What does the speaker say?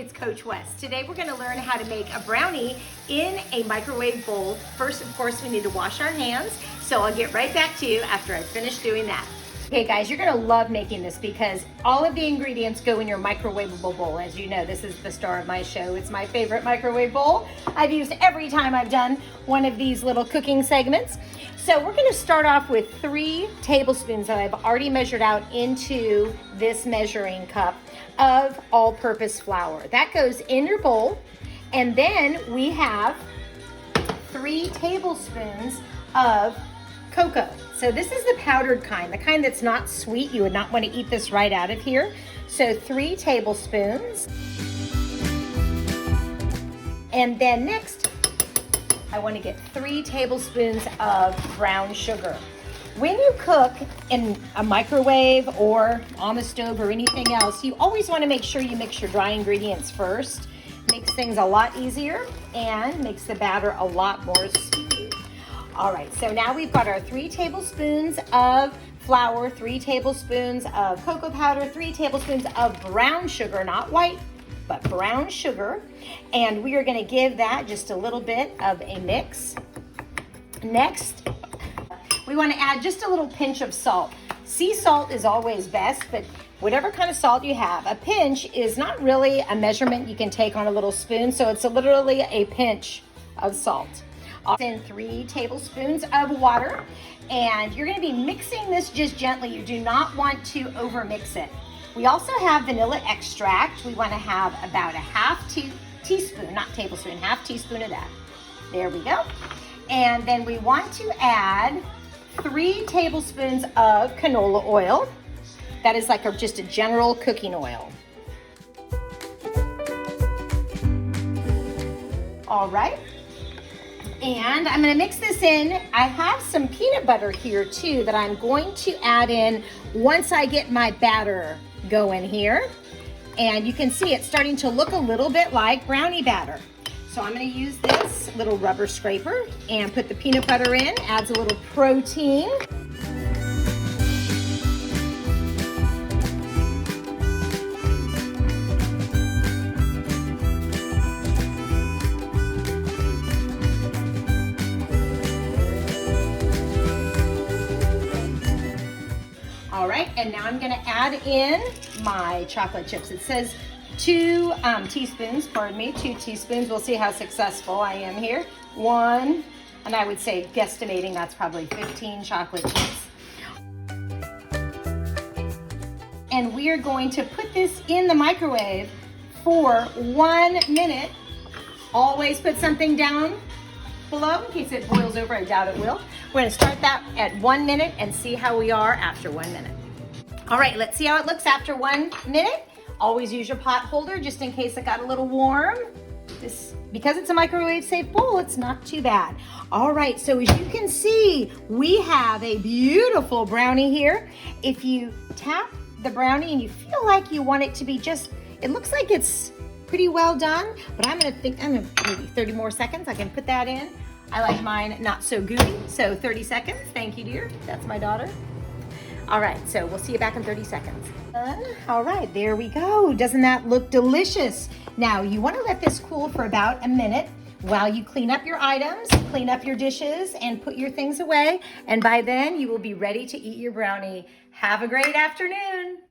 it's Coach West. Today we're gonna learn how to make a brownie in a microwave bowl. First, of course, we need to wash our hands, so I'll get right back to you after I finish doing that. Okay guys, you're gonna love making this because all of the ingredients go in your microwavable bowl. As you know, this is the star of my show. It's my favorite microwave bowl. I've used every time I've done one of these little cooking segments. So we're gonna start off with 3 tablespoons that I've already measured out into this measuring cup of all-purpose flour. That goes in your bowl. And then we have 3 tablespoons of cocoa. So this is the powdered kind, the kind that's not sweet. You would not want to eat this right out of here. So 3 tablespoons. And then next, I want to get 3 tablespoons of brown sugar. When you cook in a microwave or on the stove or anything else, you always want to make sure you mix your dry ingredients first. Makes things a lot easier and makes the batter a lot more smooth. All right, so now we've got our 3 tablespoons of flour, 3 tablespoons of cocoa powder, 3 tablespoons of brown sugar, not white, but brown sugar. And we are gonna give that just a little bit of a mix. Next, we wanna add just a little pinch of salt. Sea salt is always best, but whatever kind of salt you have. A pinch is not really a measurement you can take on a little spoon, so it's literally a pinch of salt. In 3 tablespoons of water, and you're going to be mixing this just gently. You do not want to over mix it. We also have vanilla extract. We want to have about a half teaspoon, not tablespoon, half teaspoon of that. There we go. And then we want to add 3 tablespoons of canola oil. That is like just a general cooking oil. All right. And I'm gonna mix this in. I have some peanut butter here too that I'm going to add in once I get my batter going here. And you can see it's starting to look a little bit like brownie batter. So I'm gonna use this little rubber scraper and put the peanut butter in, adds a little protein. All right, and now I'm gonna add in my chocolate chips. It says 2 teaspoons, pardon me, 2 teaspoons. We'll see how successful I am here. 1, and I would say, guesstimating, that's probably 15 chocolate chips. And we are going to put this in the microwave for 1 minute. Always put something down below in case it boils over. I doubt it will. We're gonna start that at 1 minute and see how we are after 1 minute. All right, let's see how it looks after 1 minute. Always use your pot holder just in case it got a little warm. Because it's a microwave safe bowl, it's not too bad. All right, so as you can see, we have a beautiful brownie here. If you tap the brownie and you feel like you want it to be it looks like it's pretty well done, but I'm gonna maybe 30 more seconds, I can put that in. I like mine not so gooey, so 30 seconds. Thank you, dear. That's my daughter. All right, so we'll see you back in 30 seconds. All right, there we go. Doesn't that look delicious? Now, you want to let this cool for about a minute while you clean up your items, clean up your dishes, and put your things away. And by then, you will be ready to eat your brownie. Have a great afternoon.